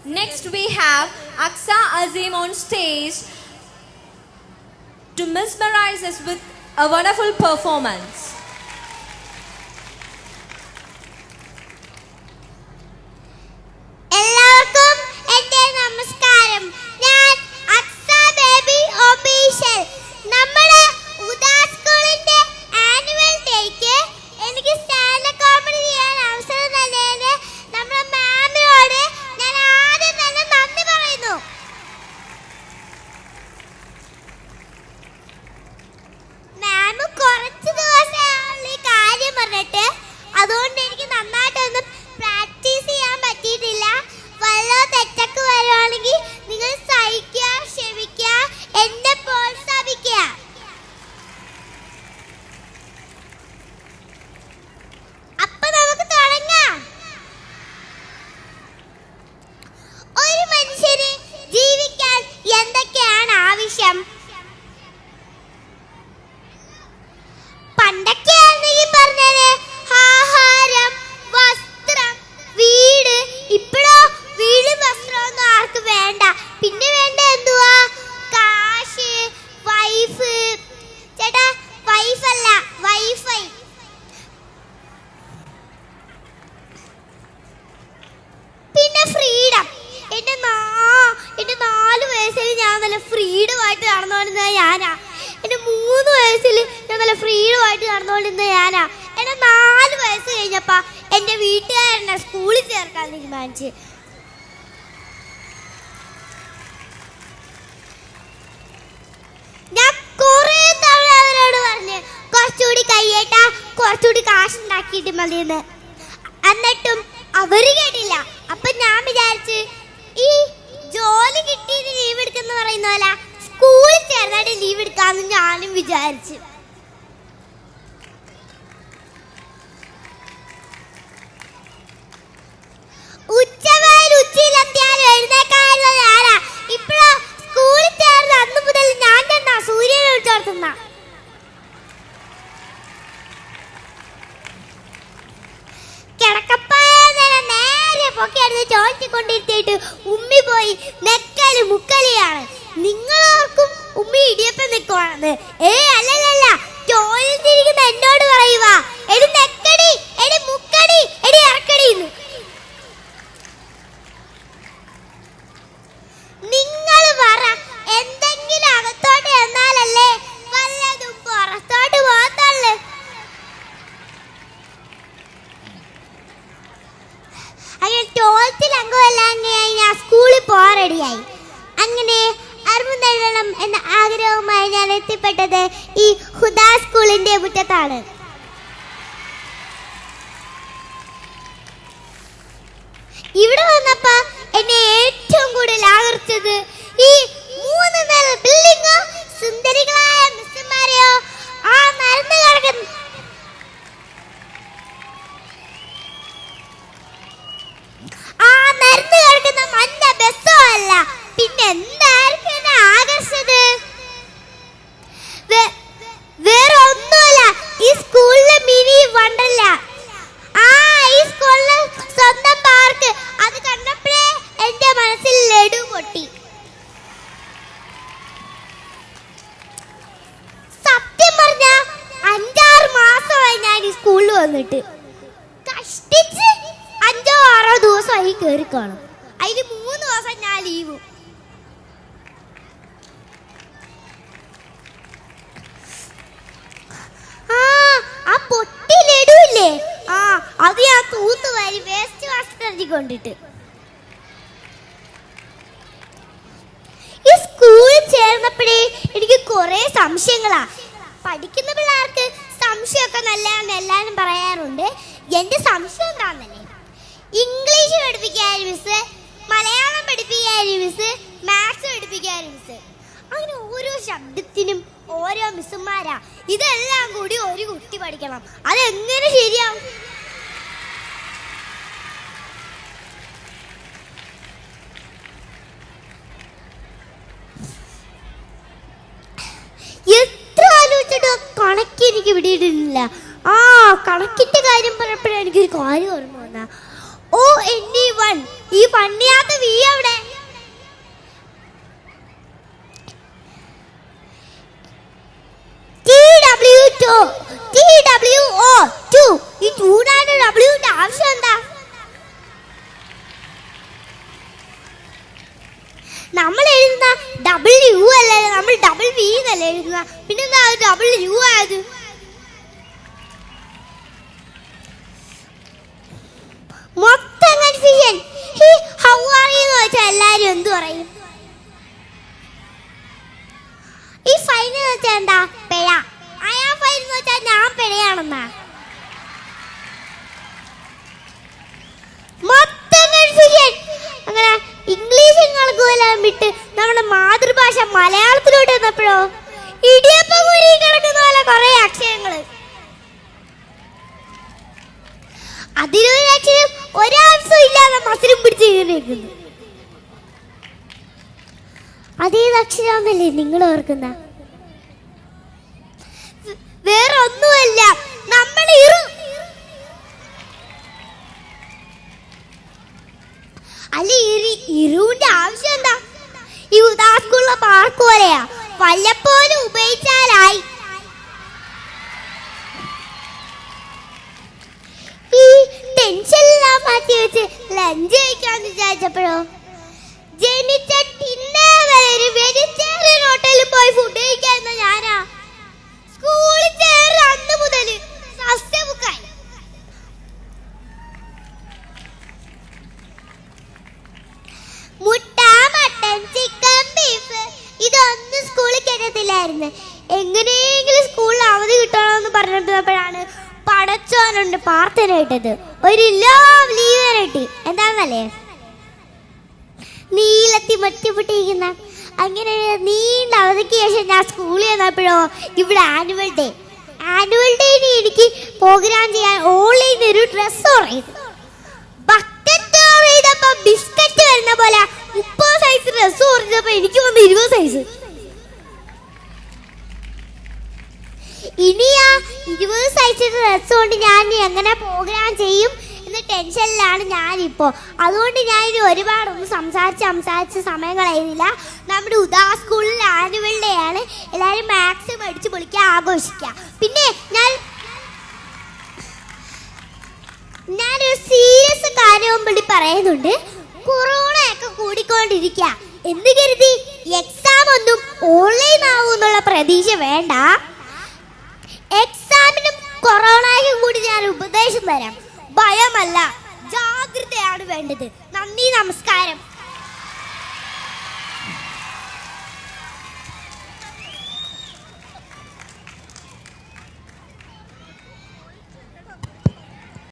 Next we have Aksa Azim on stage to mesmerize us with a wonderful performance. എന്റെ വീട്ടുകാരനെ സ്കൂളിൽ ചേർക്കാൻ തീരുമാനിച്ചു. ഞാൻ കുറെ തവണ അവരോട് പറഞ്ഞു കുറച്ചുകൂടി കയ്യേട്ടാ, കുറച്ചുകൂടി കാശുണ്ടാക്കിയിട്ട് മതിയെന്ന്. എന്നിട്ടും അവര് കേട്ടില്ല. അപ്പൊ ഞാൻ വിചാരിച്ച് ഈ ജോലി കിട്ടിയിട്ട് ലീവ് എടുക്കുന്ന പറയുന്ന പോലെ സ്കൂളിൽ ചേർന്നായിട്ട് ലീവ് എടുക്കാന്ന് ഞാനും വിചാരിച്ചു. ഉച്ചയിലെത്തിയാലും എഴുന്നേക്കാനുള്ള ഞാനാ. ഇപ്പഴോ സ്കൂളിൽ ചേർന്ന് അന്ന് മുതൽ ഞാൻ തന്നെ സൂര്യനെ വിളിച്ചോർത്തുന്ന. നേരെ പൊക്കിയെടുത്ത് ചോദിച്ചുകൊണ്ടിരുത്തിയിട്ട് ഉമ്മി പോയി നെക്കല് മുക്കലിയാണ്. നിങ്ങളോർക്കും ഉമ്മി ഇടിയപ്പം നിൽക്കുവാണെന്ന്. അല്ലല്ല, ചോദിച്ചിരിക്കുന്ന എന്നോട് പറയുക എടി നെക്കടി, എടി മുക്കടി, എടി ഇറക്കടിന്ന്. നിങ്ങൾ പറ, എന്തെങ്കിലും അകത്തോട്ട് എന്നാലല്ലേ വല്ലതും പുറത്തോട്ട് പോകത്തുള്ളു. അങ്ങനെ 12th അംഗമെല്ലാം ഞാൻ സ്കൂളിൽ പോകാൻ റെഡിയായി. അങ്ങനെ അറിവ് നേടണം എന്ന ആഗ്രഹവുമായി ഞാൻ എത്തിപ്പെട്ടത് ഈ ഹുദാ സ്കൂളിന്റെ മുറ്റത്താണ്. ഇവിടെ വന്നപ്പോ എന്നെ ഏറ്റവും കൂടുതൽ ആകർഷിച്ചത് ഈ 3 നില ബിൽഡിങ്ങോ സുന്ദരികളായ മിസ്സുമാരെയോ ആ നടന്നു കിടക്കുന്ന മഞ്ഞ ബസ്സോ അല്ല. പിന്നെ എന്തായിരിക്കും എന്നെ ആകർഷിച്ചത്? വേറെ ഒന്നുമല്ല, ഈ സ്കൂളിലെ മിനി വണ്ടർല. ഈ സ്കൂളിലെ സ്വന്തം പാർക്ക്. അത് കണ്ടപ്പോഴേ എന്റെ മനസ്സിൽ ലഡു പൊട്ടി. സത്യം പറഞ്ഞ 5-6 മാസമായി ഞാൻ ഈ സ്കൂളിൽ വന്നിട്ട്. കഷ്ടിച്ച് 5-6 ദിവസമായി കയറി കാണും. അതിൽ 3 ദിവസം ഞാൻ ലീവും. ആ പൊട്ടി ലഡു ഇല്ലേ, അത് ഞാൻ തൂത്തുവാരി വേസ്റ്റ് ബാസ്ക്കറ്റിൽ കൊണ്ടിട്ട്. ഈ സ്കൂളിൽ ചേർന്നപ്പോഴേ എനിക്ക് കുറെ സംശയങ്ങളാ. പഠിക്കുന്ന പിള്ളേർക്ക് സംശയമൊക്കെ നല്ലതാണെന്ന് എല്ലാവരും പറയാറുണ്ട്. എന്റെ സംശയം എന്താണെന്നല്ലേ, ഇംഗ്ലീഷ് പഠിപ്പിക്കാനും മിസ്, മലയാളം പഠിപ്പിക്കാനും മിസ്, മാത്സ് പഠിപ്പിക്കാനും മിസ്, അങ്ങനെ ഓരോ ശബ്ദത്തിനും ഓരോ മിസ്സുമാരാ. ഇതെല്ലാം കൂടി ഒരു കുട്ടി പഠിക്കണം. അതെങ്ങനെ ശരിയാവും? എത്ര ആലോചിച്ചിട്ട് കണക്ക് എനിക്ക് പിടിയിട്ടില്ല. കണക്കിന്റെ കാര്യം പറഞ്ഞപ്പോഴാണ് എനിക്കൊരു കാര്യം ഓർമ്മ വന്ന. ONE one. ഈ ഫണ്ണിയാത്ത വി അവിടെ? ഈ ചൂടാണ് ഡബ്ല്യൂന്റെ ആവശ്യം എന്താ? നമ്മൾ എഴുതുന്ന ഡബ്ല്യു അല്ലേ, നമ്മൾ ഡബിൾ വി എന്നല്ലേ എഴുതുന്ന, പിന്നെന്താ ഡബ്ല്യു ആയത്? മൊത്തം കൺഫ്യൂഷൻ. ഹൗ ആർ യു എന്ന് വെച്ചാൽ എല്ലാരും എന്തു പറയും? ഈ ഫൈൻ എന്ന് വെച്ചാൽ എന്താ? പിഴ. അയാ ഫൈൻ എന്ന് വെച്ചാൽ ഞാൻ പിഴയാണെന്നാ. മൊത്തം കൺഫ്യൂഷൻ. അങ്ങനെ ഇംഗ്ലീഷും കണക്കുമെല്ലാം വിട്ട് നമ്മുടെ മാതൃഭാഷ മലയാളത്തിലോട്ട് വന്നപ്പോഴോ ഇടിയപ്പം കുരി കിടക്കുന്ന പോലെ കുറെ അക്ഷരങ്ങള്. അതിലൊരു അക്ഷരം ഒരാവശ്യം ഇല്ലാതെ മസിലും പിടിച്ച് കയറിയിരിക്കുന്നു. അതേത് അക്ഷരമെന്നല്ലേ നിങ്ങൾ ഓർക്കുന്ന? വേറെ ഒന്നുമല്ല, നമ്മൾ ഇരുവിന്റെ ആവശ്യം എന്താ? ഈ ഉദാസ്കുള്ള പാർക്ക് പോലെയാ, വല്ലപ്പോലും ഉപയോഗിച്ചാലായി. ഈ ടെൻഷനെല്ലാം മാറ്റി വെച്ച് ലഞ്ച് കഴിക്കാന്ന് വിചാരിച്ചപ്പോഴോ ജനിച്ച ഒരു വെജിറ്റേറിയൻ ഹോട്ടലിൽ പോയി ഫുഡ് കഴിക്കാന്ന ഞാനാ. സ്കൂളിൽ ചേർന്ന അന്ന് മുതൽ സസ്യബുക്കായി. മുട്ട, മട്ടൻ, ചിക്കൻ, ബീഫ് ഇതൊന്നും സ്കൂളിൽ കേട്ടത്തില്ലായിരുന്നു. എങ്ങനെയെങ്കിലും സ്കൂളിൽ അവധി കിട്ടണമെന്ന് പറഞ്ഞിട്ടപ്പോഴാണ് പടച്ചോനുണ്ട് പ്രാർത്ഥന ഇട്ടത്. ഒരു ലോങ് ലീവ് കിട്ടി. എന്താന്നല്ലേ? നീളത്തി മറ്റിപ്പെട്ടിരിക്കുന്ന അങ്ങനെ നീണ്ട അവധിക്ക് ശേഷം ഞാൻ സ്കൂളിൽ വന്നപ്പോഴോ ഇവിടെ ആനുവൽ ഡേന് എനിക്ക് പ്രോഗ്രാം ചെയ്യാൻ ഓൺലൈൻ ഒരു ഡ്രസ് ഓർഡർ ചെയ്തു. ബക്കറ്റ് ഓർഡർ ചെയ്തപ്പോ ബിസ്ക്കറ്റ് വരുന്ന പോലെ 30 സൈസ് ഡ്രസ് ഓർഡർ ചെയ്തപ്പോ എനിക്ക് വന്ന് 20 സൈസ്. ഇനി ആ 20 സൈസ് ഡ്രസ് കൊണ്ട് ഞാൻ എങ്ങനെ പ്രോഗ്രാം ചെയ്യും എന്ന ടെൻഷനിലാണ് ഞാനിപ്പോൾ. അതുകൊണ്ട് ഞാനിനി ഒരുപാടൊന്നും സംസാരിച്ച് സമയം കളയുന്നില്ല. നമ്മുടെ ഉദാ സ്കൂളിൽ ആനുവൽ ഡേ ആണ്. എല്ലാവരും മാക്സിമം അടിച്ച് പൊളിക്കുക, ആഘോഷിക്കുക. പിന്നെ ഞാനൊരു സീരിയസ് കാര്യം വേണ്ടി പറയുന്നുണ്ട്. കൊറോണ ഒക്കെ കൂടിക്കൊണ്ടിരിക്കുക എന്ന് കരുതി എക്സാം ഒന്നും ഓൺലൈൻ ആവുമെന്നുള്ള പ്രതീക്ഷ വേണ്ട. എക്സാമിനും കൊറോണയ്ക്കും കൂടി ഞാൻ ഉപദേശം തരാം. ഭയമല്ല, ജാഗ്രതയാണ് വേണ്ടത്. നന്ദി, നമസ്കാരം.